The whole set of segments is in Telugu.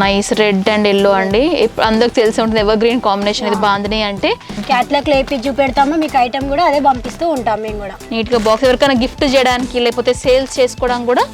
నైస్ రెడ్ అండ్ ఎల్లో అండి. అందరికి తెలిసి ఉంటుంది ఎవర్ గ్రీన్ కాంబినేషన్ ఇది బాందిని అంటే. క్యాట్లాగ్ లేపి చూపెడతాము మీకు ఐటమ్ కూడా అదే పంపిస్తూ ఉంటాం మేము కూడా. నీట్ గా బాక్స్ ఎవరికైనా గిఫ్ట్ చేయడానికి లేకపోతే సేల్స్ చేసుకోవడానికి కూడా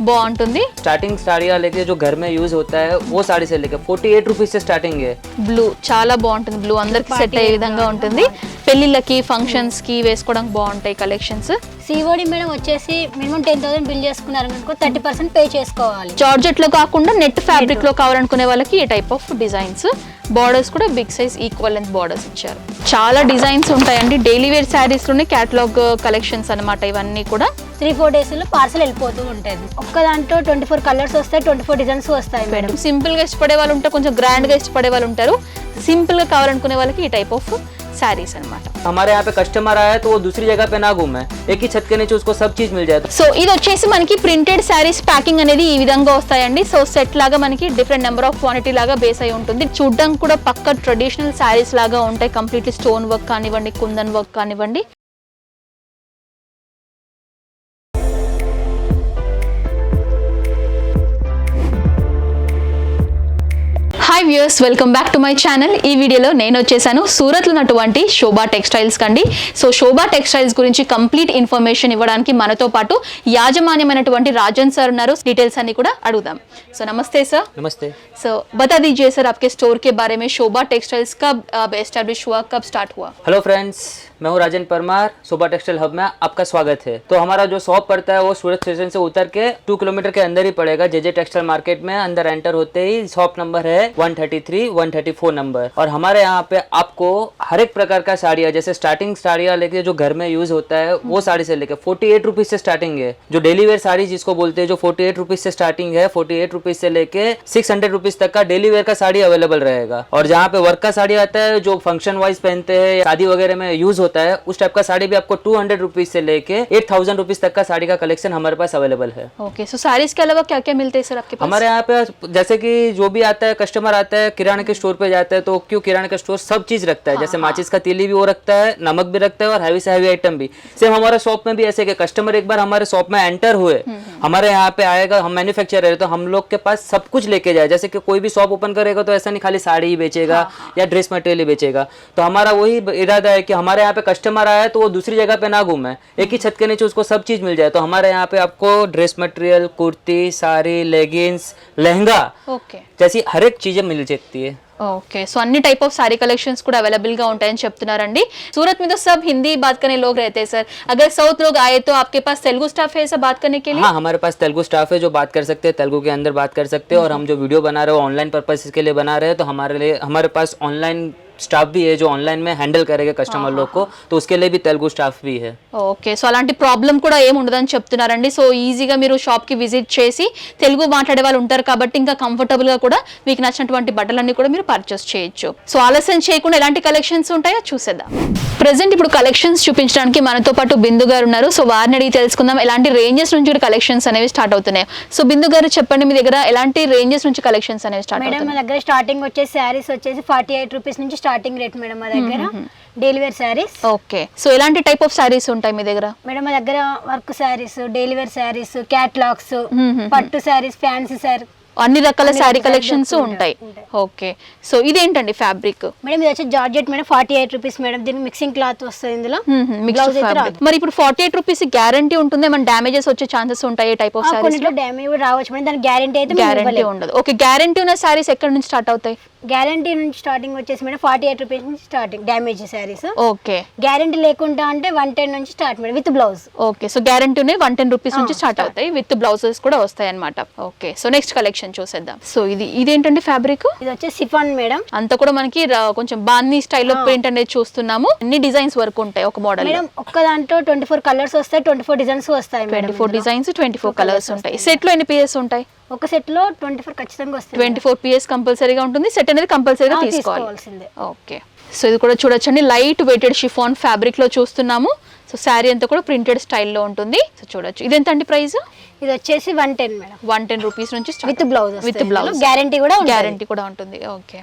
బాగుంటుంది. स्टार्टिंग साड़ियाँ लेके जो घर में यूज होता है वो साड़ी से लेके 48 रुपीज से स्टार्टिंग है. బ్లూ చాలా బాగుంటుంది. బ్లూ అందరికి సెట్ అయ్యే విధంగా ఉంటుంది. పెళ్లిళ్ళకి ఫంక్షన్స్ కి వేసుకోవడానికి బాగుంటాయి కలెక్షన్స్. సిఓడి మేడం వచ్చేసి మినిమం 10,000 బిల్ చేసుకున్నారనుకో 30% పే చేసుకోవాలి. జార్జెట్ లో కాకుండా నెట్ ఫ్యాబ్రిక్ లో కావాలనుకునే వాళ్ళకి ఈ టైప్ ఆఫ్ డిజైన్స్. బార్డర్స్ కూడా big size equal length borders ఇచ్చారు. చాలా డిజైన్స్ ఉంటాయండి. డైలీ వేర్ శారీస్ లోనే క్యాటలాగ్ కలెక్షన్స్ అన్నమాట ఇవన్నీ కూడా. 3-4 days లో పార్సల్ వెళ్ళిపోతూ ఉంటుంది. ఒక్క దాంట్లో 24 కలర్స్ వస్తాయి, 24 డిజైన్స్ వస్తాయి మేడం. సింపుల్ గా ఇష్టపడే వాళ్ళు ఉంటారు, కొంచెం గ్రాండ్ గా ఇష్టపడే వాళ్ళు ఉంటారు. సింపుల్ గా కావాలనుకునే వాళ్ళకి ఈ టైప్ ఆఫ్ साड़ीज अनమాట. हमारे यहाँ पे कस्टमर आया तो वो दूसरी जगह पे ना घूमे, एक ही छत के नीचे उसको सब चीज मिल जाए. సో ఇది వచ్చేసి మనకి ప్రింటెడ్ శారీస్ ప్యాకింగ్ అనేది ఈ విధంగా వస్తాయండి. సో సెట్ లాగా మనకి డిఫరెంట్ నెంబర్ ఆఫ్ క్వాంటిటీ లాగా బేస్ అయి ఉంటుంది. చూడడానికి కూడా పక్క ట్రెడిషనల్ శారీస్ లాగా ఉంటాయి. కంప్లీట్లీ స్టోన్ వర్క్ కానివ్వండి, కుందన్ వర్క్ కానివ్వండి. Hi viewers, welcome back to my channel. ఈ వీడియోలో నేను వచ్చేసాను సూరత్లో ఉన్నటువంటి శోభా టెక్స్టైల్స్ కండి. సో శోభా టెక్స్టైల్స్ గురించి కంప్లీట్ ఇన్ఫర్మేషన్ ఇవ్వడానికి మనతో పాటు యాజమాన్యమైనటువంటి రాజన్ సార్ ఉన్నారు. డీటెయిల్స్ అన్ని కూడా అడుగుదాం. సో నమస్తే సార్. नमस्ते. సో बता दीजिए सर आपके स्टोर के बारे में. शोभा टेक्सटाइल्स कब एस्टैब्लिश हुआ, कब स्टार्ट हुआ? हेलो फ्रेंड्स, मैं हूँ राजन परमार. शोभा टेक्सटाइल हब में आपका स्वागत है. तो हमारा जो शॉप पड़ता है वो सूरत स्टेशन से उतर के 2 किलोमीटर के अंदर ही पड़ेगा. जे टेक्सटाइल मार्केट में अंदर एंटर होते ही शॉप नंबर है 133, 134 नंबर. और हमारे यहाँ पे आपको हर एक प्रकार का साड़ियाँ, जैसे स्टार्टिंग साड़ियाँ लेके जो घर में यूज होता है वो साड़ी से लेके 48 रुपीज से स्टार्टिंग है. जो डेली वेयर साड़ी जिसको बोलते हैं, जो 48 रुपीज से स्टार्टिंग है, 48 रुपीज से लेके 600 रुपीज तक का डेली वेयर का साड़ी अवेलेबल रहेगा. और जहाँ पे वर्क का साड़ी आता है जो फंक्शन वाइज पहनते हैं, शादी वगैरह में यूज होता है, उस टाइप का साड़ी भी आपको 200 रुपीज से लेके 8000 रुपीज तक का साड़ी का कलेक्शन हमारे पास अवेलेबल है. ओके, सो साड़ीज के अलावा क्या क्या मिलते हैं सर आपके पास? हमारे यहाँ पे जैसे कि जो भी आता है कस्टमर आता है किराने के स्टोर पे जाता है तो क्यों किराने का स्टोर सब चीज रखता है. जैसे माचिस का तीली भी वो रखता है, नमक भी रखता है और हैवी से हैवी आइटम भी. सेम हमारे शॉप में भी ऐसे कि कस्टमर एक बार हमारे शॉप में एंटर हुए, हमारे यहाँ पे आएगा, हम मैन्युफैक्चरर है तो हम लोग के पास सब कुछ लेके जाए. जैसे कि कोई भी शॉप ओपन करेगा तो ऐसा नहीं खाली साड़ी ही बेचेगा या ड्रेस मटेरियल ही बेचेगा. तो हमारा वही इरादा है कि हमारे यहाँ पे कस्टमर आया तो वो दूसरी जगह पे ना घूमे, एक ही छत के नीचे उसको सब चीज मिल जाए. तो हमारे यहाँ पे आपको dress material, kurti, sari, leggings, lehenga okay जैसी हर एक चीजें मिल सकती है. ओके, सो अन्नी टाइप ऑफ सारी कलेक्शंस కూడా अवेलेबल గా ఉంటాయని చెప్తున్నారండి. सूरत में तो सब हिंदी बात करने लोग रहते हैं सर. अगर साउथ लोग आए तो आपके पास तेलुगु स्टाफ है ऐसा बात करने के लिए? हाँ, हमारे पास तेलुगु स्टाफ है जो बात कर सकते हैं, तेलुगु के अंदर बात कर सकते हैं. और हम जो वीडियो बना रहे हो ऑनलाइन पर्पस के लिए बना रहे हैं तो हमारे पास ऑनलाइन स्टाफ भी है जो ऑनलाइन में हैंडल करेगा कस्टमर लोग को, तो उसके लिए भी तेलुगु स्टाफ भी है. ఓకే, సో అలాంటి ప్రాబ్లం కూడా ఏమి ఉండదని చెప్తున్నారండి. సో ఈజీగా మీరు షాప్ కి విజిట్ చేసి తెలుగు మాట్లాడే వాళ్ళు ఉంటారు కాబట్టి ఇంకా కంఫర్టబుల్ గా కూడా మీకు నచ్చినటువంటి బట్టలన్నీ కూడా మీరు పర్చేస్ చేయొచ్చు. సో ఆలస్యం చేయకుండా ఎలాంటి కలెక్షన్స్ ఉంటాయో చూసేద్దాం. ప్రెసెంట్ ఇప్పుడు కలెక్షన్స్ చూపించడానికి మనతో పాటు బిందు గారు ఉన్నారు. సో వారిని అడిగి తెలుసుకుందాం ఎలాంటి రేంజెస్ నుంచి కలెక్షన్స్ అనేవి స్టార్ట్ అవుతున్నాయి. సో బిందు గారు చెప్పండి, మీ దగ్గర ఎలాంటి రేంజెస్ నుంచి కలెక్షన్స్ అనేవి స్టార్ట్ అవుతాయి? మేడం మా దగ్గర స్టార్టింగ్ వచ్చేసి శారీస్ వచ్చేసి 48 రూపీస్ నుంచి స్టార్టింగ్ రేట్ మేడం మా దగ్గర. Daily wear sarees. Okay, so ఎలాంటి టైప్ ఆఫ్ శారీస్ ఉంటాయి మీ దగ్గర? మేడం మా దగ్గర work sarees, daily wear sarees, catalogues, పట్టు శారీస్, ఫ్యాన్సీ శారీ, అన్ని రకాల శారీ కలెక్షన్స్ ఉంటాయి. ఓకే, సో ఇదేంటండి ఫ్యాబ్రిక్? మేడం ఇది వచ్చి జార్జెట్ మేడం 48 రూపీస్ మేడం. దీనికి మిక్సింగ్ క్లాత్ వస్తుంది ఇందులో. మరి ఇప్పుడు 48 రూపీస్ గ్యారంటీ ఉంటుంది, మన డామేజెస్ వచ్చే ఛాన్సెస్ ఉంటాయి ఈ టైప్ ఆఫ్ శారీస్? కొన్నిట్లో డ్యామేజ్ కూడా రావచ్చు మేడం, దానికి గ్యారంటీ అయితే గ్యారంటీ ఉండదు. ఓకే, గ్యారంటీ ఉన్న శారీస్ ఎక్కడ నుంచి స్టార్ట్ అవుతాయి? గ్యారంటీ నుంచి స్టార్టింగ్ వచ్చేసి మేడం 48 రూపీస్ నుంచి starting damage saris. Okay, guarantee లేకుండా అంటే 110 నుంచి start madam with blouse. Okay, so guarantee ఉన్నాయి 110 రూపీస్ నుంచి స్టార్ట్ అవుతాయి, విత్ బ్లౌజెస్ కూడా వస్తాయి అన్నమాట. ఓకే, సో నెక్స్ట్ కలెక్షన్ చూసేద్దాం. సో ఇదేంటండి ఫ్యాబ్రిక్? ఇది వచ్చేసి సిఫాన్ మేడం. అంతా కూడా మనకి కొంచెం బాందీ స్టైల్లో ప్రింట్ అనేది చూస్తున్నాము. అన్ని డిజైన్స్ వరకు ఉంటాయి ఒక మోడల్ మేడం. ఒక్క దాంట్లో 24 కలర్స్ వస్తాయి, 24 డిజైన్స్ వస్తాయి. 24 డిజైన్స్, 24 కలర్స్ ఉంటాయి. సెట్ లో ఎన్ని పీసెస్ ఉంటాయి? ఒక సెట్ లో 24 ఖచ్చితంగా వస్తాయి. 24 పీస్ కంపల్సరీగా ఉంటుంది. సెట్ అనేది కంపల్సరీగా తీసుకోవాల్సిందే. ఓకే, సో ఇది కూడా చూడొచ్చండి, లైట్ వెయిటెడ్ షిఫాన్ ఫ్యాబ్రిక్ లో చూస్తున్నాము. సో శారీ అంతా కూడా ప్రింటెడ్ స్టైల్లో ఉంటుంది. సో చూడొచ్చు. ఇదెంత అండి ప్రైస్? ఇది వచ్చేసి 110 మేడం. 110 రూపీస్ నుంచి with blouse. With blouse guarantee కూడా ఉంటుంది. ఓకే,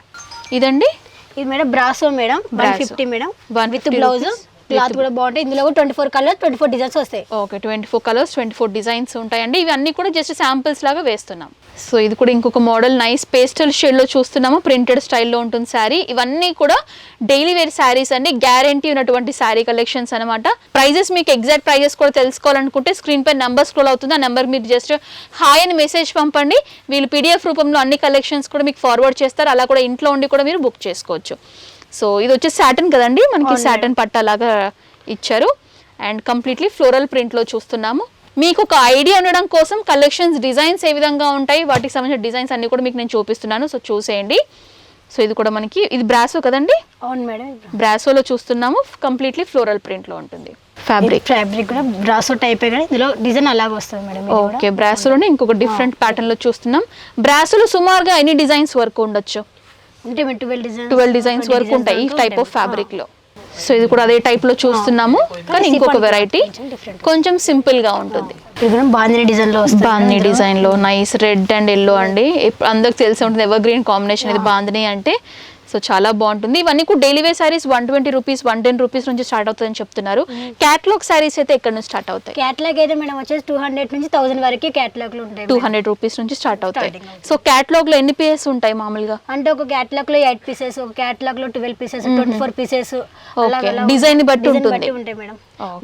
ఇదండి? ఇది madam brasso madam 150 madam with blouse cloth కూడా బాగుంటాయి. ఇందులో కూడా 24 కలర్స్ 24 డిజైన్స్ వస్తాయి. ఓకే, 24 కలర్స్ 24 డిజైన్స్ ఉంటాయండి. ఇవి అన్ని కూడా జస్ట్ శాంపిల్స్ లాగా వేస్తున్నాం. సో ఇది కూడా ఇంకొక మోడల్ నైస్ పేస్టల్ షేడ్లో చూస్తున్నాము, ప్రింటెడ్ స్టైల్లో ఉంటుంది శారీ. ఇవన్నీ కూడా డైలీ వేర్ శారీస్ అండి, గ్యారంటీ ఉన్నటువంటి శారీ కలెక్షన్స్ అనమాట. ప్రైజెస్ మీకు ఎగ్జాక్ట్ ప్రైజెస్ కూడా తెలుసుకోవాలనుకుంటే స్క్రీన్ పై నెంబర్ స్క్రోల్ అవుతుంది. ఆ నెంబర్ మీరు జస్ట్ హాయ్ అని మెసేజ్ పంపండి. వీళ్ళు PDF రూపంలో అన్ని కలెక్షన్స్ కూడా మీకు ఫార్వర్డ్ చేస్తారు. అలా కూడా ఇంట్లో ఉండి కూడా మీరు బుక్ చేసుకోవచ్చు. సో ఇది వచ్చి సాటన్ కదండి, మనకి సాటన్ పట్టాలాగా ఇచ్చారు అండ్ కంప్లీట్లీ ఫ్లోరల్ ప్రింట్లో చూస్తున్నాము. మీకు ఒక ఐడియా ఉండడం కోసం కలెక్షన్స్ డిజైన్స్ ఏ విధంగా ఉంటాయి, వాటికి సంబంధించిన డిజైన్స్ అన్ని కూడా మీకు నేను చూపిస్తున్నాను. సో చూసేయండి. సో ఇది కూడా మనకి ఇది బ్రాసో కదండి. అవును మేడం, బ్రాసోలో చూస్తున్నాము, కంప్లీట్లీ ఫ్లోరల్ ప్రింట్లో ఉంటుంది. ఫ్యాబ్రిక్ కూడా బ్రాసో టైప్ కానీ ఇందులో డిజైన్ అలాగే వస్తుంది మేడం. ఓకే, బ్రాసోలోనే ఇంకొక డిఫరెంట్ ప్యాటర్న్ లో చూస్తున్నాం. బ్రాసోలో సుమారుగా ఎన్ని డిజైన్స్ వరకు ఉండొచ్చు? అంటే 12 డిజైన్స్ వరకు ఉంటాయి ఈ టైప్ ఆఫ్ ఫ్యాబ్రిక్ లో. సో ఇది కూడా అదే టైప్ లో చూస్తున్నాము, కానీ ఇంకొక వెరైటీ కొంచెం సింపుల్ గా ఉంటుంది. బాందిని డిజైన్ లో వస్తుంది. బాందిని డిజైన్ లో నైస్ రెడ్ అండ్ ఎల్లో అండి, అందరికి తెలిసి ఉంటుంది ఎవర్ గ్రీన్ కాంబినేషన్ ఇది బాందిని అంటే. సో చాలా బాగుంటుంది. ఇవన్నీ కూడా daily wear sarees 120 rupees 110 rupees నుంచి స్టార్ట్ అవుతుందని చెప్తున్నారు. క్యాటలాగ్ సారీస్ అయితే ఎక్కడ నుంచి స్టార్ట్ అవుతాయి? క్యాటలాగ్ అయితే మేడం వచ్చేసి 200 నుంచి 1000 వరకు క్యాటలాగ్ లో ఉంటాయి. 200 రూపీస్ నుంచి స్టార్ట్ అవుతాయి. సో క్యాటలాగ్ లో ఎన్ని పీసెస్ ఉంటాయి మామూలుగా? అంటే ఒక క్యాటలాగ్ లో 8 పీసెస్, ఒక క్యాటలాగ్ లో 12 పీసెస్, 24 పీసెస్, డిజైన్ బట్టి ఉంటుంది మేడం.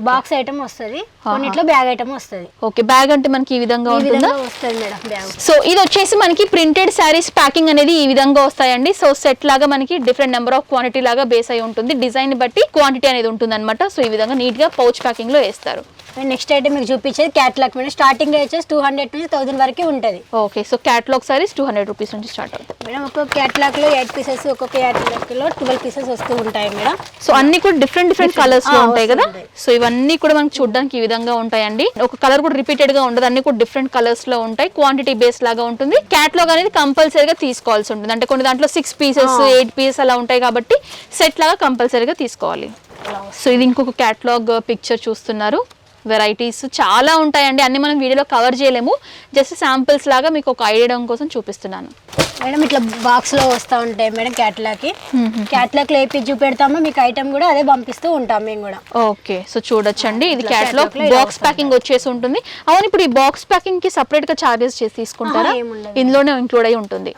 బాక్స్ ఐటమ్ వస్తుంది, కొన్నిట్లో బ్యాగ్ ఐటమ్ వస్తుంది. ఓకే, బ్యాగ్ అంటే మనకి ఈ విధంగా ఉంటుందా? వస్తుంది మేడం బ్యాగ్. సో ఇది వచ్చేసి మనకి ప్రింటెడ్ శారీస్ ప్యాకింగ్ అనేది ఈ విధంగా వస్తాయండి. సో సెట్ లాగా మనకి డిఫరెంట్ నెంబర్ ఆఫ్ క్వాంటిటీ లాగా బేస్ అయి ఉంటుంది. డిజైన్ బట్టి క్వాంటిటీ అనేది ఉంటుంది అనమాట. సో ఈ విధంగా నీట్ గా పౌచ్ ప్యాకింగ్ లో వేస్తారు. నెక్స్ట్ ఐటమ్ మీకు చూపించేది క్యాటలాగ్ మేడం. స్టార్టింగ్ వచ్చేసి 200 నుంచి 1000 వరకు ఉంటుంది. Okay, so catalogue saris 200 rupees నుంచి స్టార్ట్ అవుతాయి మేడం. ఒక్కొక్క క్యాటలాగ్ లో 8 పీసెస్, ఒక్కొక్క క్యాటలాగ్ లో 12 పీసెస్ వస్తూ ఉంటాయి మేడం. సో అన్ని కూడా డిఫరెంట్ కలర్స్ లో ఉంటాయి కదా. సో ఇవన్నీ కూడా మనకి చూడడానికి ఈ విధంగా ఉంటాయండి. ఒక కలర్ కూడా రిపీటెడ్ గా ఉండదు, అన్ని కూడా డిఫరెంట్ కలర్స్ లో ఉంటాయి. క్వాంటిటీ బేస్ లాగా ఉంటుంది. క్యాటలాగ్ అనేది కంపల్సరీగా తీసుకోవాల్సి ఉంటుంది. అంటే కొన్ని దాంట్లో 6 పీసెస్ 8 పీసెస్ అలా ఉంటాయి కాబట్టి సెట్ లాగా కంపల్సరీగా తీసుకోవాలి. సో ఇది ఇంకొక క్యాటలాగ్ పిక్చర్ చూస్తున్నారు. వెరైటీస్ చాలా ఉంటాయండి, అన్ని మనం వీడియోలో కవర్ చేయలేము. జస్ట్ శాంపిల్స్ లాగా మీకు ఒక ఐడియా కోసం చూపిస్తున్నాను మేడం. ఇట్లా బాక్స్ లో వస్తూ ఉంటాయి మేడం క్యాటలాగ్ కి. క్యాటలాగ్ లో ఏపీ చూపెడతామో మీకు ఐటమ్ కూడా అదే పంపిస్తూ ఉంటాం మేము కూడా. ఓకే, సో చూడొచ్చండి, ఇది క్యాటలాగ్ బాక్స్ ప్యాకింగ్ వచ్చేసి ఉంటుంది. అవును, ఇప్పుడు ఈ బాక్స్ ప్యాకింగ్ కి సపరేట్ గా చార్జెస్ చేసి తీసుకుంటారా? ఇందులోనే ఇంక్లూడ్ అయి ఉంటుంది.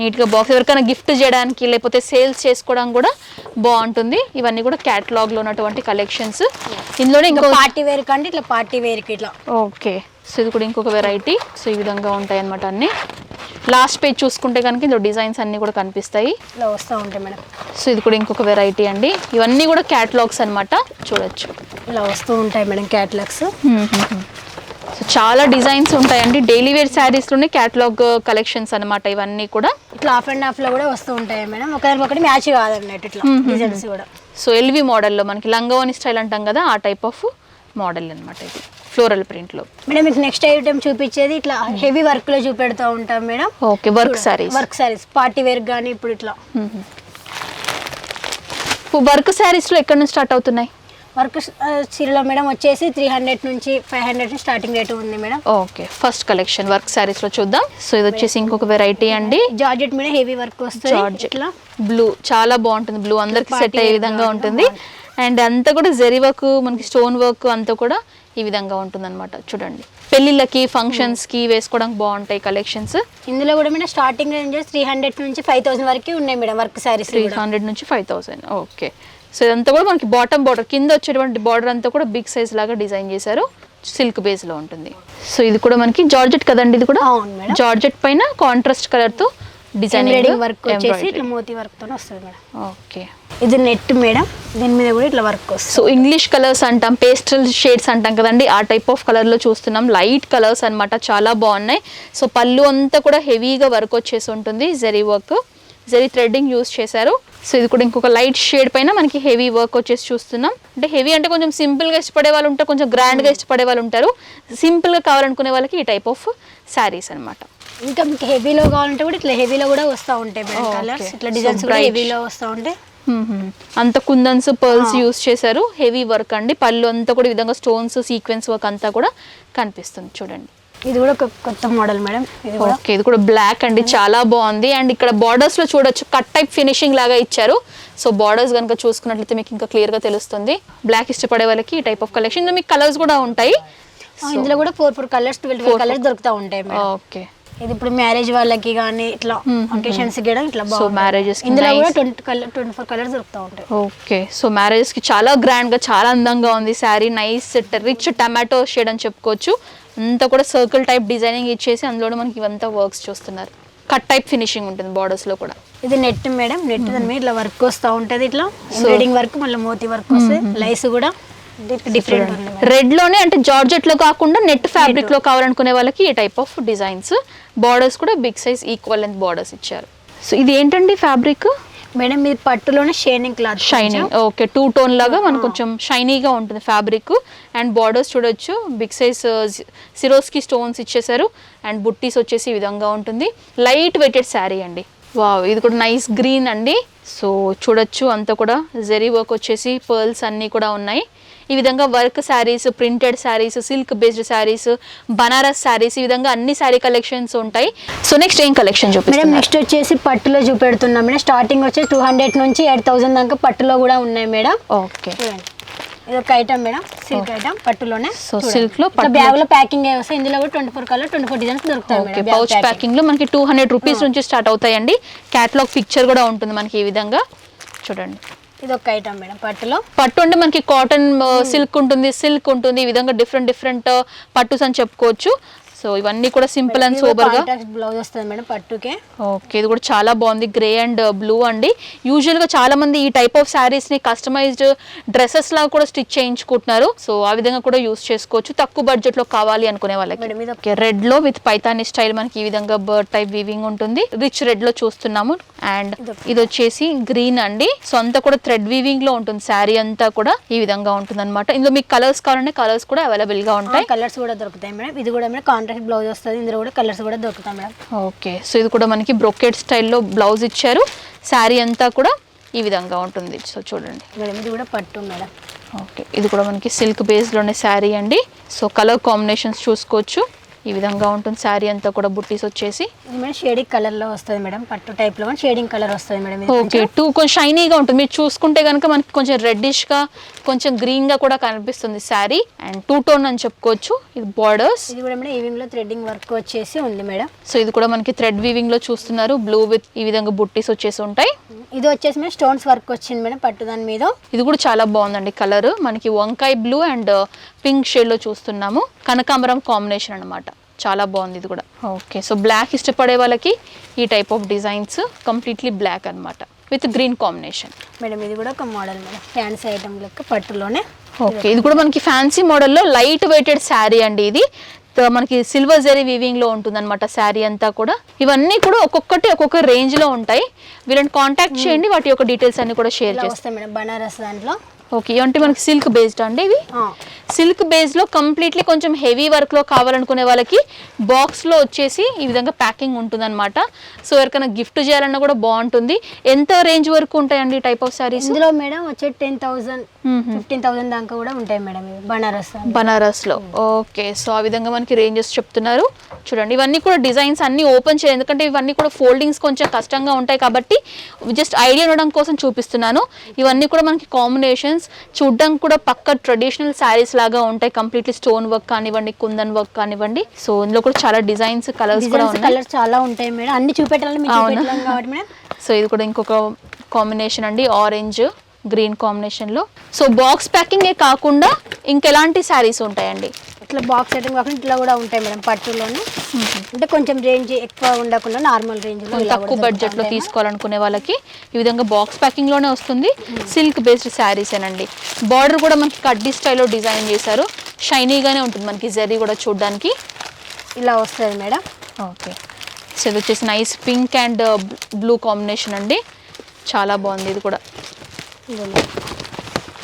నీట్ గా బాక్స్ ఎవరికైనా గిఫ్ట్ చేయడానికి లేకపోతే సేల్స్ చేసుకోవడం కూడా బాగుంటుంది. ఇవన్నీ కూడా క్యాటలాగ్ లో ఉన్నటువంటి కలెక్షన్స్. ఇందులోనే ఇంకా పార్టీ వేర్ కంటే ఇట్లా పార్టీ వేర్ కి ఇట్లా. ఓకే, సో ఇది కూడా ఇంకొక వెరైటీ. సో ఈ విధంగా ఉంటాయి అన్నమాట అన్ని. లాస్ట్ పేజ్ చూసుకుంటే కనుక ఇందులో డిజైన్స్ అన్ని కూడా కనిపిస్తాయి, ఇలా వస్తూ ఉంటాయి మేడం. సో ఇది కూడా ఇంకొక వెరైటీ అండి. ఇవన్నీ కూడా క్యాటలాగ్స్ అన్నమాట, చూడొచ్చు ఇలా వస్తూ ఉంటాయి మేడం క్యాటలాగ్స్. సో చాలా డిజైన్స్ ఉంటాయండి. డైలీ వేర్ శారీస్ లోనే క్యాటలాగ్ కలెక్షన్స్ అన్నమాట ఇవన్నీ కూడా. ఇట్లా హాఫ్ అండ్ హాఫ్ లో కూడా వస్తూ ఉంటాయి మేడం. ఒకటి మ్యాచ్ కాదన్నట్టు ఇట్లా డిజైన్స్ కూడా. సో ఎల్వి మోడల్లో మనకి లంగావోని స్టైల్ అంటాం కదా, ఆ టైప్ ఆఫ్ మోడల్ అన్నమాట ఇది ఫ్లోరల్ ప్రింట్ లో. మేడం మీకు నెక్స్ట్ ఐటమ్ చూపించేది ఇట్లా హెవీ వర్క్ లో చూపెడతా ఉంటాం madam. Okay, work sarees party wear గానీ ఇప్పుడు ఇట్లా వర్క్ సారీస్ లో ఎక్కడ నుంచి స్టార్ట్ అవుతున్నాయి? వర్క్ చీరలో మేడం వచ్చేసి 300 నుంచి 500 స్టార్టింగ్ రేట్ ఉంది madam. Okay, first collection work saris లో చూద్దాం. సో ఇది వచ్చేసి ఇంకొక వెరైటీ అండి. జార్జెట్ మీద హెవీ వర్క్ వస్తుంది. జార్జెట్ బ్లూ చాలా బాగుంటుంది. బ్లూ అందరికి సెట్ అయ్యే విధంగా ఉంటుంది. అండ్ అంతా కూడా జరీ వర్క్, మనకి స్టోన్ వర్క్ అంతా కూడా ఈ విధంగా ఉంటుంది అనమాట. చూడండి, పెళ్లిళ్ళకి ఫంక్షన్స్ కి వేసుకోవడానికి బాగుంటాయి కలెక్షన్స్. ఇందులో కూడా మేడం స్టార్టింగ్ రేంజ్ 300 నుంచి 5000 వరకు ఉన్నాయి మేడం వర్క్ సారీస్. 300 నుంచి 5000. ఓకే, సో ఇదంతా కూడా మనకి బాటమ్ బార్డర్ కింద వచ్చేటువంటి బార్డర్ అంతా కూడా బిగ్ సైజ్ లాగా డిజైన్ చేశారు. సిల్క్ బేస్ లో ఉంటుంది. సో ఇది కూడా మనకి జార్జెట్ కదండి, ఇది కూడా జార్జెట్ పైన కాంట్రాస్ట్ కలర్ తో డిజైనింగ్ వర్క్ వచ్చేసి ఇట్లా మోతీ వర్క్ తో వస్తుంది మేడం. ఓకే, ఇది నెట్ మేడం, దీని మీద కూడా ఇట్లా వర్క్ వస్తుంది. సో ఇంగ్లీష్ కలర్స్ అంటాం, పేస్టల్ షేడ్స్ అంటాం కదండి, ఆ టైప్ ఆఫ్ కలర్ లో చూస్తున్నాం. లైట్ కలర్స్ అన్నమాట, చాలా బాగున్నాయి. సో పళ్ళు అంతా కూడా హెవీగా వర్క్ వచ్చేసి ఉంటుంది. Zari work, zari threading use చేశారు. సో ఇది కూడా ఇంకొక లైట్ షేడ్ పైన మనకి హెవీ వర్క్ వచ్చేసి చూస్తున్నాం. అంటే హెవీ అంటే కొంచెం సింపుల్ గా ఇష్టపడే వాళ్ళు ఉంటారు, కొంచెం గ్రాండ్ గా ఇష్టపడే వాళ్ళు ఉంటారు. సింపుల్ గా కావాలనుకునే వాళ్ళకి ఈ టైప్ ఆఫ్ శారీస్ అన్నమాట. ఇంకా మీకు హెవీలో కావాలంటే కూడా ఇట్లా హెవీలో కూడా వస్తూ ఉంటాయి కలర్స్, ఇట్లా డిజైన్స్ కూడా హెవీలో వస్తూ ఉంటాయి. అంత కుందన్స్ పర్ల్స్ యూస్ చేశారు. హెవీ వర్క్ అండి. పళ్ళు అంతా కూడా ఈ విధంగా స్టోన్స్ సీక్వెన్స్ వర్క్ అంతా కూడా కనిపిస్తుంది చూడండి. ఇది కూడా ఒక కొత్త మోడల్ మేడం. ఇది కూడా ఓకే, ఇది కూడా బ్లాక్ అండి, చాలా బాగుంది. అండ్ ఇక్కడ బార్డర్స్ లో చూడొచ్చు కట్ టైప్ ఫినిషింగ్ లాగా ఇచ్చారు. సో బార్డర్స్ కనుక చూసుకున్నట్లయితే మీకు ఇంకా క్లియర్ గా తెలుస్తుంది. బ్లాక్ ఇష్టపడే వాళ్ళకి ఈ టైప్ ఆఫ్ కలెక్షన్. మీకు కలర్స్ కూడా ఉంటాయి. ఇందులో కూడా 4 కలర్స్ 12 కలర్స్ దొరుకుతా ఉంటాయి మేడం. ఓకే, ఇది ఇప్పుడు మ్యారేజ్ వాళ్ళకి కానీ ఇట్లా ఒకేషన్స్ కూడా ఇట్లా సో మ్యారేజెస్ ఇందులో కూడా 24 కలర్స్ దొరుకుతా ఉంటాయి. ఓకే, సో మ్యారేజెస్ కి చాలా గ్రాండ్ గా చాలా అందంగా ఉంది sari. Nice rich tomato shade అని చెప్పుకోవచ్చు. అంతా కూడా సర్కిల్ టైప్ డిజైనింగ్ ఇచ్చేసి అందులో మనకి ఇవంతా వర్క్స్ చూస్తున్నారు. కట్ టైప్ ఫినిషింగ్ ఉంటుంది బార్డర్స్ లో కూడా. ఇది నెట్ మేడం. నెట్ దాని మీద ఇట్లా వర్క్ వస్తూ ఉంటుంది. ఇట్లా ఎంబ్రాయిడింగ్ వర్క్ మళ్ళీ మోతీ వర్క్ వస్తుంది. లైస్ కూడా డిఫరెంట్ ఉంది. రెడ్ లోనే అంటే జార్జెట్ లో కాకుండా నెట్ ఫ్యాబ్రిక్ లో కావాలనుకునే వాళ్ళకి ఈ టైప్ ఆఫ్ డిజైన్స్. బార్డర్స్ కూడా big size equal length borders ఇచ్చారు. సో ఇది ఏంటండి ఫ్యాబ్రిక్? మేడం ఇది పట్టులోనే shining cloth. Shining, okay, 2 tone లాగా మనకు కొంచెం షైనీగా ఉంటుంది ఫ్యాబ్రిక్. అండ్ బార్డర్స్ చూడొచ్చు బిగ్ సైజ్ సిరోస్కి స్టోన్స్ ఇచ్చేసారు. అండ్ బుట్టీస్ వచ్చేసి ఈ విధంగా ఉంటుంది. లైట్ వెయిటెడ్ శారీ అండి. వావ్, ఇది కూడా నైస్ గ్రీన్ అండి. సో చూడొచ్చు అంతా కూడా జెరీ వర్క్ వచ్చేసి పర్ల్స్ అన్నీ కూడా ఉన్నాయి. ఈ విధంగా work saris, printed saris, silk based saris, Banaras saris, ఈ విధంగా అన్ని శారీ కలెక్షన్స్ ఉంటాయి. సో నెక్స్ట్ ఏం కలెక్షన్ చూపిస్తాం మేడం? నెక్స్ట్ వచ్చేసి పట్టులో చూపెడుతున్నాం మేడం. స్టార్టింగ్ వచ్చేసి 200 నుంచి 8000 దాకా పట్టులో కూడా ఉన్నాయి మేడం. ఓకే, చూడండి ఇది ఒక ఐటమ్ మేడం, సిల్క్ ఐటమ్ పట్టులోనే. సో సిల్క్ లో బ్యాగ్ లో ప్యాకింగ్ వస్తాయి. ఇందులో కూడా 24 కలర్ 24 డిజైన్స్ దొరుకుతాయి మేడం. పౌచ్ ప్యాకింగ్ లో మనకి 200 రూపీస్ నుంచి స్టార్ట్ అవుతాయండి. క్యాటలాగ్ పిక్చర్ కూడా ఉంటుంది మనకి ఈ విధంగా. చూడండి ఇది ఒక ఐటమ్ మేడం పట్టులో. పట్టు అంటే మనకి కాటన్, సిల్క్ ఉంటుంది, సిల్క్ ఉంటుంది. ఈ విధంగా డిఫరెంట్ పట్టుస్ అని చెప్పుకోవచ్చు. సో ఇవన్నీ కూడా సింపుల్ అండ్ సోబర్ గా బ్లౌజ్ వస్తుంది మేడం పట్టుకే. ఓకే, ఇది కూడా చాలా బాగుంది. గ్రే అండ్ బ్లూ అండి. యూజువల్ గా చాలా మంది ఈ టైప్ ఆఫ్ శారీస్ ని కస్టమైజ్డ్ డ్రెస్సెస్ లాగా కూడా స్టిచ్ చేయించుకుంటున్నారు. సో ఆ విధంగా కూడా యూస్ చేసుకోవచ్చు తక్కువ బడ్జెట్ లో కావాలి అనుకునే వాళ్ళకి. రెడ్ లో విత్ పైతాని స్టైల్ మనకి ఈ విధంగా బర్డ్ టైప్ వీవింగ్ ఉంటుంది. రిచ్ రెడ్ లో చూస్తున్నాము. అండ్ ఇది వచ్చేసి గ్రీన్ అండి. సో అంతా కూడా థ్రెడ్ వీవింగ్ లో ఉంటుంది. శారీ అంతా కూడా ఈ విధంగా ఉంటుంది అనమాట. ఇందులో మీకు కలర్స్ కావాలంటే కలర్స్ కూడా అవైలబుల్ గా ఉంటాయి. కలర్స్ కూడా దొరుకుతాయి మేడం. ఇది కూడా మేడం కాంట్రాస్ట్ బ్లౌజ్ వస్తుంది. ఇందులో కూడా కలర్స్ కూడా దొరుకుతాయి మేడం. ఓకే, సో ఇది కూడా మనకి బ్రొకెట్ స్టైల్లో బ్లౌజ్ ఇచ్చారు. శారీ అంతా కూడా ఈ విధంగా ఉంటుంది. సో చూడండి మేడం ఇది కూడా పట్టు మేడం. ఓకే, ఇది కూడా మనకి సిల్క్ బేస్లోనే శారీ అండి. సో కలర్ కాంబినేషన్స్ చూసుకోవచ్చు. ఈ విధంగా ఉంటుంది శారీ అంతా కూడా. బుట్టీస్ వచ్చేసి ఇది మేడం షేడింగ్ కలర్ లో వస్తుంది మేడం. పట్టు టైప్ లో షేడింగ్ కలర్ వస్తుంది మేడం. ఓకే, కొంచెం షైనీగా ఉంటుంది. మీరు చూసుకుంటే కనుక మనకి కొంచెం రెడ్డిష్ గా, కొంచెం గ్రీన్ గా కూడా కనిపిస్తుంది శారీ. అండ్ 2 టోన్ అని చెప్పుకోవచ్చు. ఇది బార్డర్స్. ఇది కూడా మేడం ఈవింగ్ లో థ్రెడ్డింగ్ వర్క్ వచ్చేసి ఉంది మేడం. సో ఇది కూడా మనకి థ్రెడ్ వీవింగ్ లో చూస్తున్నారు. బ్లూ విత్ ఈ విధంగా బుట్టీస్ వచ్చేసి ఉంటాయి. ఇది వచ్చేసి మేడం స్టోన్స్ వర్క్ వచ్చింది మేడం పట్టు దాని మీద. ఇది కూడా చాలా బాగుందండి. కలర్ మనకి వంకాయ బ్లూ అండ్ పింక్ షేడ్ లో చూస్తున్నాము. కనకాంబరం కాంబినేషన్ అన్నమాట. చాలా బాగుంది ఇది కూడా. ఓకే, సో బ్లాక్ ఇష్టపడే వాళ్ళకి ఈ type of designs completely black అన్నమాట విత్ గ్రీన్ కాంబినేషన్. మేడం ఇది కూడా ఒక మోడల్ మేడం. ఫ్యాన్సీ ఐటమ్ లెక్క పట్టులోనే. ఓకే, ఇది కూడా మనకి ఫ్యాన్సీ మోడల్లో లైట్ వెయిటెడ్ శారీ అండి. ఇది మనకి సిల్వర్ జరీ వీవింగ్ లో ఉంటుంది అనమాట శారీ అంతా కూడా. ఇవన్నీ కూడా ఒక్కొక్కటి ఒక్కొక్క రేంజ్ లో ఉంటాయి. వీళ్ళని కాంటాక్ట్ చేయండి, వాటి యొక్క డీటెయిల్స్ అన్ని కూడా షేర్ చేస్తాం మేడం. బనారస్ దాంట్లో. ఓకే, అంటే మనకి సిల్క్ బేస్డ్ అండి ఇవి. సిల్క్ బేస్ లో కంప్లీట్లీ కొంచెం హెవీ వర్క్ లో కావాలనుకునే వాళ్ళకి బాక్స్ లో వచ్చేసి ఈ విధంగా ప్యాకింగ్ ఉంటుంది అనమాట. సో ఎవరికైనా గిఫ్ట్ చేయాలన్నా కూడా బాగుంటుంది. ఎంత రేంజ్ వరకు ఉంటాయండి ఈ టైప్ ఆఫ్ సారీస్? ఇందులో మేడం వచ్చే 10,000 15,000 దాకా కూడా ఉంటాయి మేడం బనారస్ లో. ఓకే, సో ఆ విధంగా మనకి రేంజెస్ చెప్తున్నారు. చూడండి ఇవన్నీ కూడా డిజైన్స్ అన్ని ఓపెన్ చేయాలి, ఎందుకంటే ఇవన్నీ కూడా ఫోల్డింగ్స్ కొంచెం కష్టంగా ఉంటాయి కాబట్టి జస్ట్ ఐడియా ఇవ్వడం కోసం చూపిస్తున్నాను. ఇవన్నీ కూడా మనకి కాంబినేషన్స్ చూడడానికి కూడా పక్క ట్రెడిషనల్ శారీస్ లాగా ఉంటాయి. కంప్లీట్లీ స్టోన్ వర్క్ కానివ్వండి, కుందన్ వర్క్ కానివ్వండి. సో ఇందులో కూడా చాలా డిజైన్స్, కలర్స్ కూడా ఉన్నాయి. కలర్స్ చాలా ఉంటాయి మేడం. అన్ని చూపెట్టాలని కాబట్టి మేడం. సో ఇది కూడా ఇంకొక కాంబినేషన్ అండి, ఆరెంజ్ గ్రీన్ కాంబినేషన్ లో. సో బాక్స్ ప్యాకింగ్ ఏ కాకుండా ఇంకెలాంటి శారీస్ ఉంటాయండి? ఇట్లా బాక్స్ ఐటమ్ కాకుండా ఇట్లా కూడా ఉంటాయి మేడం పట్టులోనే. అంటే కొంచెం రేంజ్ ఎక్కువ ఉండకుండా నార్మల్ రేంజ్ లో, తక్కువ బడ్జెట్ లో తీసుకోవాలనుకునే వాళ్ళకి ఈ విధంగా బాక్స్ ప్యాకింగ్ లోనే వస్తుంది. సిల్క్ బేస్డ్ శారీస్ ఏనండి. బార్డర్ కూడా మనకి కడ్డీ స్టైల్లో డిజైన్ చేశారు. షైనీగానే ఉంటుంది మనకి జరీ కూడా చూడడానికి ఇలా వస్తుంది మేడం. ఓకే, సో ఇది వచ్చేసి nice pink and blue combination అండి. చాలా బాగుంది ఇది కూడా.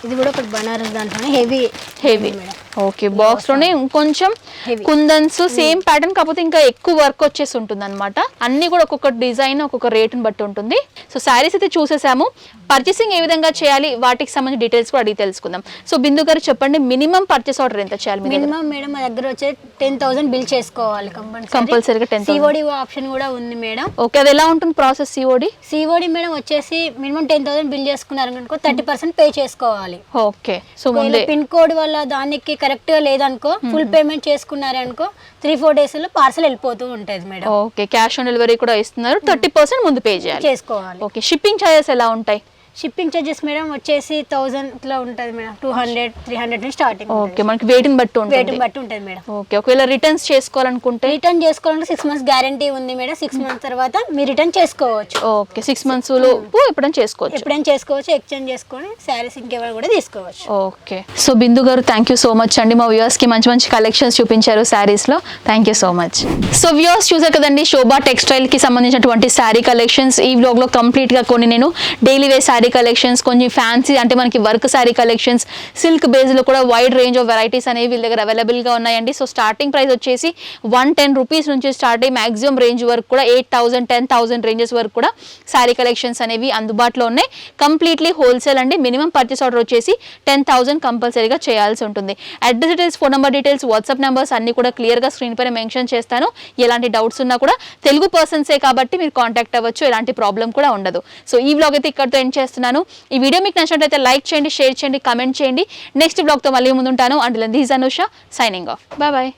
ఇది కూడా ఒకటి బనారస్ దాంట్లోనే హెవీ హెవీ. ఓకే, బాక్స్ లోనే ఇంకొంచెం Heavy. కుందన్స్ సేమ్ ప్యాటర్న్ కాకపోతే ఇంకా ఎక్కువ వర్క్ వచ్చేసి ఉంటుంది అనమాట. అన్ని కూడా ఒక్కొక్క డిజైన్ ఒక్కొక్క రేటుని బట్టి ఉంటుంది. సో శారీస్ అయితే చూసేసాము. పర్చేసింగ్ ఏ విధంగా చేయాలి వాటికి సంబంధించిన డీటెయిల్స్ కూడా అడిగి తెలుసుకుందాం. సో బిందు గారు చెప్పండి, మినిమం పర్చేస్ ఆర్డర్ ఎంత చేయాలి? మినిమం మేడం మా దగ్గర వచ్చే 10,000 బిల్ చేసుకోవాలి కంపల్సరీగా 10,000. సిఓడి ఆప్షన్ కూడా ఉంది మేడం. ఓకే, అది ఎలా ఉంటుంది ప్రాసెస్? సిఓడి మేడం వచ్చేసి మినిమం 10,000 బిల్ చేసుకున్నారు అనుకో 30% పే చేసుకోవాలి. ఓకే, సో ముందే పిన్ కోడ్ వల్ల దానికి కరెక్ట్ గా లేదనుకో ఫుల్ పేమెంట్ చేసుకున్నారనుకో 3-4 days లో పార్సల్ వెళ్ళిపోతూ ఉంటది madam. Okay, cash on delivery కూడా ఇస్తున్నారు. 30% ముందు పే చేయాలి. చేసుకోవాలి. ఓకే, షిప్పింగ్ ఛార్జెస్ ఎలా ఉంటాయి? షిప్పింగ్ చార్జెస్ మేడం వచ్చేసి 1000 ఇట్లా ఉంటుంది మేడం. 200-300 నుంచి స్టార్టింగ్. ఓకే, మనకి వెయిట్ బట్టి ఉంటుంది. వెయిట్ బట్టి ఉంటుంది మేడం. ఓకే, ఒకవేళ రిటర్న్స్ చేసుకోవాలనుకుంటే రిటర్న్ చేసుకోవాలంటే 6 months గ్యారంటీ ఉంది మేడం. 6 months తర్వాత మీరు రిటర్న్ చేసుకోవచ్చు. ఓకే, 6 months లోపు ఎప్పుడైనా చేసుకోవచ్చు. ఎప్పుడైనా చేసుకోవచ్చు. ఎక్స్చేంజ్ చేసుకొని శారీస్ ఇంకెవరు కూడా తీసుకోవచ్చు. ఓకే, సో బిందు గారు థ్యాంక్ యూ సో మచ్ అండి. మా వ్యూవర్స్ కి మంచి మంచి కలెక్షన్స్ చూపించారు శారీస్ లో. Thank you so much. So viewers చూసారు కదండి, శోభా టెక్స్టైల్ కి సంబంధించినటువంటి శారీ కలెక్షన్స్ ఈ వ్లాగ్ లో కంప్లీట్ గా కొన్ని నేను డైలీ వేర్ శారీ కలెక్షన్స్, కొంచెం ఫ్యాన్సీ అంటే మనకి work sari collections, silk base లో కూడా వైడ్ రేంజ్ ఆఫ్ వెరైటీస్ అనేవి వీళ్ళ దగ్గర అవైలబుల్ గా ఉన్నాయండి. సో స్టార్టింగ్ ప్రైస్ వచ్చేసి 110 రూపీస్ నుంచి స్టార్ట్ అయ్యి మాక్సిమం రేంజ్ వరకు కూడా 8,000, 10,000 రేంజెస్ వరకు కూడా శారీ కలెక్షన్స్ అనేవి అందుబాటులో ఉన్నాయి. కంప్లీట్లీ హోల్సేల్ అండి. మినిమం పర్చేస్ ఆర్డర్ వచ్చేసి 10,000 కంపల్సరీగా చేయాల్సి ఉంటుంది. Address details, phone number details, WhatsApp numbers అన్ని కూడా క్లియర్ గా స్క్రీన్ పైన మెన్షన్ చేస్తాను. ఎలాంటి డౌట్స్ ఉన్నా కూడా తెలుగు పర్సన్సే కాబట్టి మీరు కాంటాక్ట్ అవ్వచ్చు. ఎలాంటి ప్రాబ్లం కూడా ఉండదు. సో ఈ వ్లాగ్ అయితే ఇక్కడితో ఎండ్ చేస్తున్నాను. ఈ వీడియో మీకు నచ్చినట్లయితే లైక్ చేయండి, షేర్ చేయండి, కామెంట్ చేయండి. నెక్స్ట్ బ్లాగ్ తో మళ్ళీ ముందుంటాను. Until then this is Anusha signing off. Bye bye.